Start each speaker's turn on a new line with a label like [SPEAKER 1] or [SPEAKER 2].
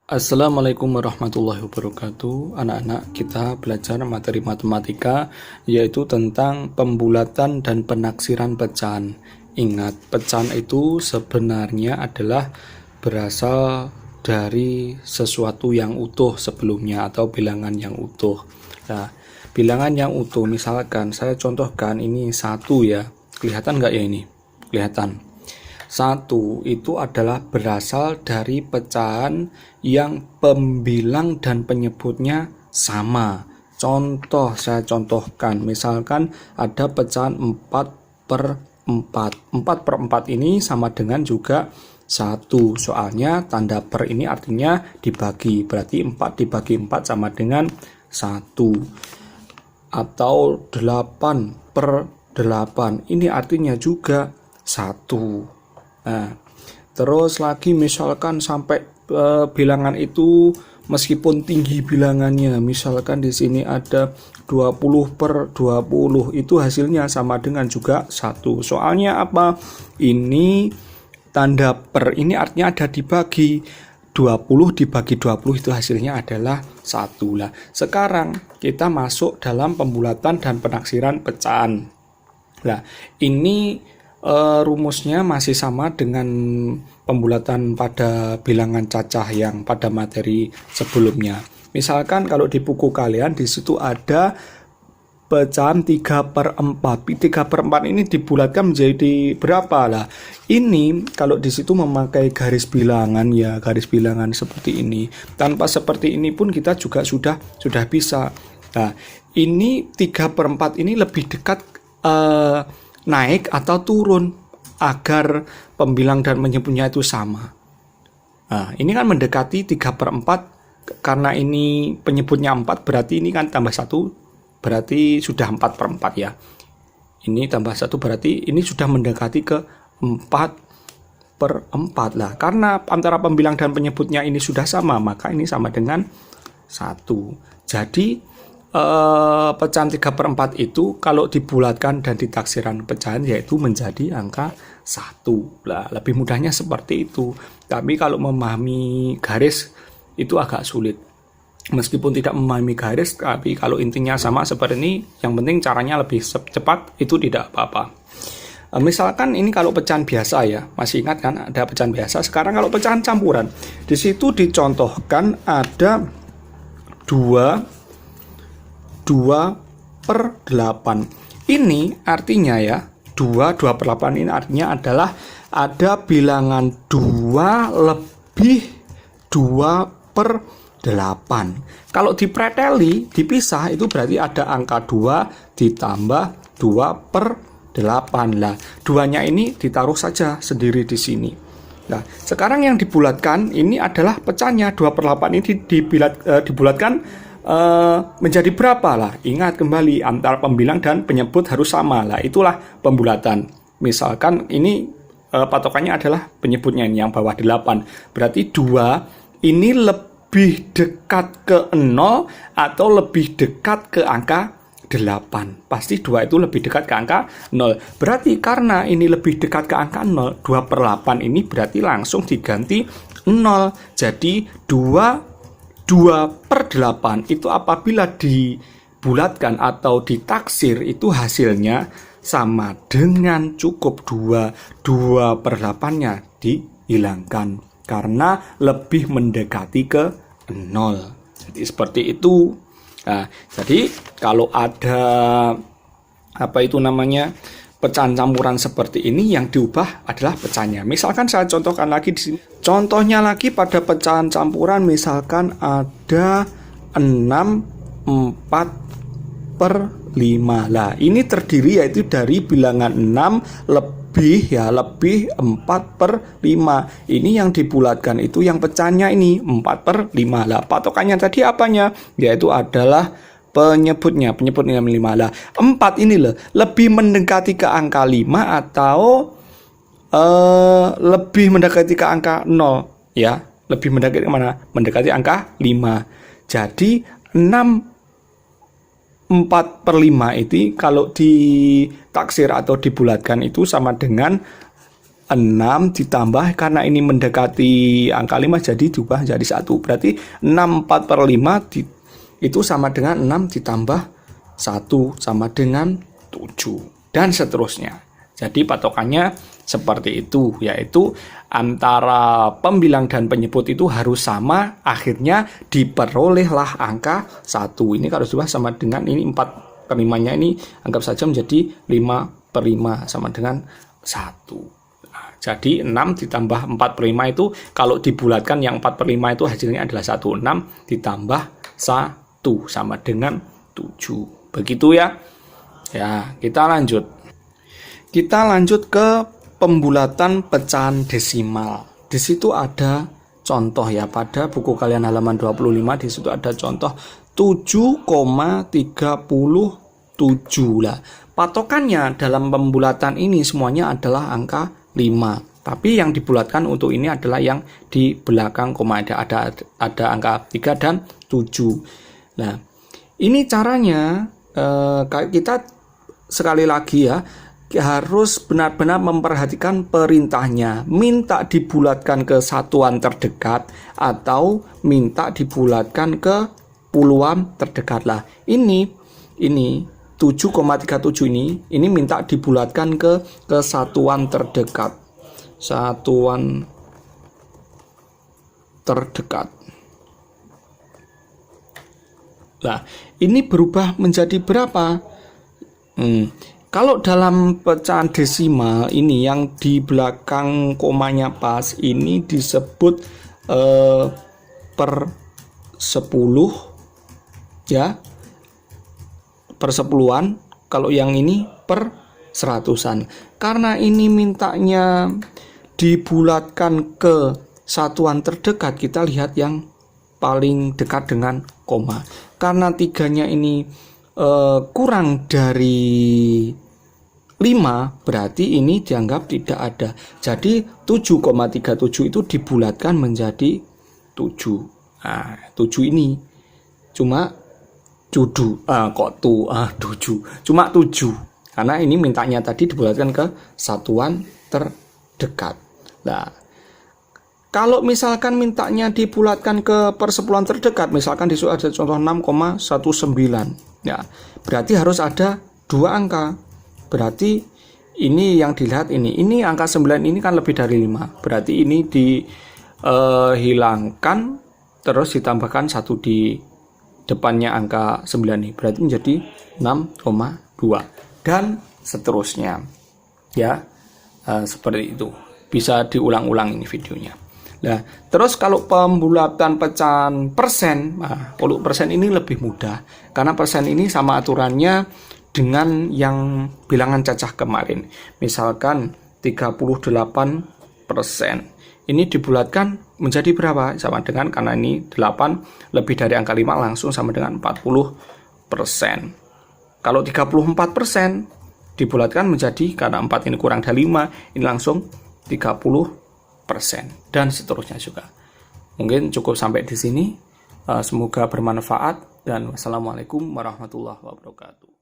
[SPEAKER 1] Assalamualaikum warahmatullahi wabarakatuh. Anak-anak, kita belajar materi matematika yaitu tentang pembulatan dan penaksiran pecahan. Ingat, pecahan itu sebenarnya adalah berasal dari sesuatu yang utuh sebelumnya atau bilangan yang utuh. Nah, bilangan yang utuh misalkan saya contohkan ini 1 ya. Kelihatan nggak ya ini? Kelihatan. 1 itu adalah berasal dari pecahan yang pembilang dan penyebutnya sama. Contoh, saya contohkan, misalkan ada pecahan 4/4. 4/4 ini sama dengan juga 1. Soalnya tanda per ini artinya dibagi. Berarti 4 dibagi 4 sama dengan 1. Atau 8/8. Ini artinya juga 1. Nah, terus lagi misalkan sampai bilangan itu meskipun tinggi bilangannya, misalkan di sini ada 20/20, itu hasilnya sama dengan juga 1. Soalnya apa? Ini tanda per ini artinya ada dibagi. 20 dibagi 20 itu hasilnya adalah 1. Lah, sekarang kita masuk dalam pembulatan dan penaksiran pecahan. Nah, ini rumusnya masih sama dengan pembulatan pada bilangan cacah yang pada materi sebelumnya. Misalkan kalau di buku kalian di situ ada pecahan 3/4. 3/4 ini dibulatkan menjadi berapa lah? Ini kalau di situ memakai garis bilangan ya, garis bilangan seperti ini. Tanpa seperti ini pun kita juga sudah bisa. Nah, ini 3/4 ini lebih dekat naik atau turun agar pembilang dan penyebutnya itu sama. Nah, ini kan mendekati 3/4 karena ini penyebutnya 4, berarti ini kan tambah 1 berarti sudah 4/4 ya. Ini tambah 1 berarti ini sudah mendekati ke 4/4 lah. Karena antara pembilang dan penyebutnya ini sudah sama, maka ini sama dengan 1. Jadi pecahan 3/4 itu kalau dibulatkan dan ditaksiran pecahan yaitu menjadi angka 1. Lah, lebih mudahnya seperti itu. Tapi kalau memahami garis itu agak sulit. Meskipun tidak memahami garis, tapi kalau intinya sama seperti ini, yang penting caranya lebih cepat, itu tidak apa-apa. Misalkan ini kalau pecahan biasa ya, masih ingat kan ada pecahan biasa. Sekarang kalau pecahan campuran, di situ dicontohkan ada 2/8. Ini artinya ya, 2/8 ini artinya adalah ada bilangan 2 lebih 2/8. Kalau dipreteli, dipisah, itu berarti ada angka 2 ditambah 2/8 lah. Duanya ini ditaruh saja sendiri di sini. Nah, sekarang yang dibulatkan ini adalah pecahnya. 2/8 ini dibulatkan menjadi berapa lah? Ingat kembali, antara pembilang dan penyebut harus sama lah. Itulah pembulatan. Misalkan ini patokannya adalah penyebutnya ini yang bawah 8. Berarti 2 ini lebih dekat ke 0 atau lebih dekat ke angka 8. Pasti 2 itu lebih dekat ke angka 0. Berarti karena ini lebih dekat ke angka 0, 2/8 ini berarti langsung diganti 0. Jadi 2/8 itu apabila dibulatkan atau ditaksir itu hasilnya sama dengan cukup 2/8-nya dihilangkan karena lebih mendekati ke 0. Jadi seperti itu. Nah, jadi kalau ada pecahan campuran seperti ini, yang diubah adalah pecahannya. Misalkan saya contohkan lagi di sini. Contohnya lagi pada pecahan campuran, misalkan ada 6/4/5. Lah, ini terdiri yaitu dari bilangan 6 lebih 4/5. Ini yang dibulatkan itu yang pecahannya ini 4/5. Lah, patokannya tadi apanya? Yaitu adalah penyebutnya 5 lah. 4 ini lebih mendekati ke angka 5 atau lebih mendekati ke angka 0 ya. Lebih mendekati ke mana? Mendekati angka 5. Jadi 6/4/5 itu kalau ditaksir atau dibulatkan itu sama dengan 6 ditambah, karena ini mendekati angka 5 jadi diubah jadi 1. Berarti 6/4/5 itu sama dengan 6 ditambah 1 sama dengan 7. Dan seterusnya. Jadi patokannya seperti itu, yaitu antara pembilang dan penyebut itu harus sama, akhirnya diperolehlah angka 1. Ini kalau sudah sama dengan ini 4/5-nya ini anggap saja menjadi 5/5 sama dengan 1. Nah, jadi 6 ditambah 4/5 itu kalau dibulatkan yang 4/5 itu hasilnya adalah 1. 6 ditambah 1 sama dengan 7. Begitu ya. Ya, kita lanjut. Kita lanjut ke pembulatan pecahan desimal. Di situ ada contoh ya, pada buku kalian halaman 25 di situ ada contoh 7,37 lah. Patokannya dalam pembulatan ini semuanya adalah angka 5. Tapi yang dibulatkan untuk ini adalah yang di belakang koma, ada angka 3 dan 7. Nah, ini caranya kita sekali lagi ya harus benar-benar memperhatikan perintahnya. Minta dibulatkan ke satuan terdekat atau minta dibulatkan ke puluhan terdekat lah. Ini 7,37 ini minta dibulatkan ke satuan terdekat. Satuan terdekat. Nah, ini berubah menjadi berapa? Kalau dalam pecahan desimal ini yang di belakang komanya pas, ini disebut per 10 ya, per sepuluhan. Kalau yang ini per seratusan. Karena ini mintanya dibulatkan ke satuan terdekat, kita lihat yang paling dekat dengan koma. Karena 3-nya ini kurang dari 5, berarti ini dianggap tidak ada. Jadi 7,37 itu dibulatkan menjadi 7. Nah, 7 ini cuma 7. 7. Cuma 7. Karena ini mintanya tadi dibulatkan ke satuan terdekat. Nah, kalau misalkan mintanya dibulatkan ke persepuluhan terdekat, misalkan di situ ada contoh 6,19. Ya, berarti harus ada 2 angka. Berarti ini yang dilihat ini angka 9 ini kan lebih dari 5. Berarti ini dihilangkan terus ditambahkan 1 di depannya angka 9 ini. Berarti menjadi 6,2 dan seterusnya. Ya, seperti itu. Bisa diulang-ulang ini videonya. Nah, terus kalau pembulatan pecahan persen, kalau persen ini lebih mudah. Karena persen ini sama aturannya dengan yang bilangan cacah kemarin. Misalkan 38%. Ini dibulatkan menjadi berapa? Sama dengan, karena ini 8 lebih dari angka 5 langsung sama dengan 40%. Kalau 34% dibulatkan menjadi, karena 4 ini kurang dari 5, ini langsung 30%. Dan seterusnya juga. Mungkin cukup sampai di sini. Semoga bermanfaat dan wassalamualaikum warahmatullahi wabarakatuh.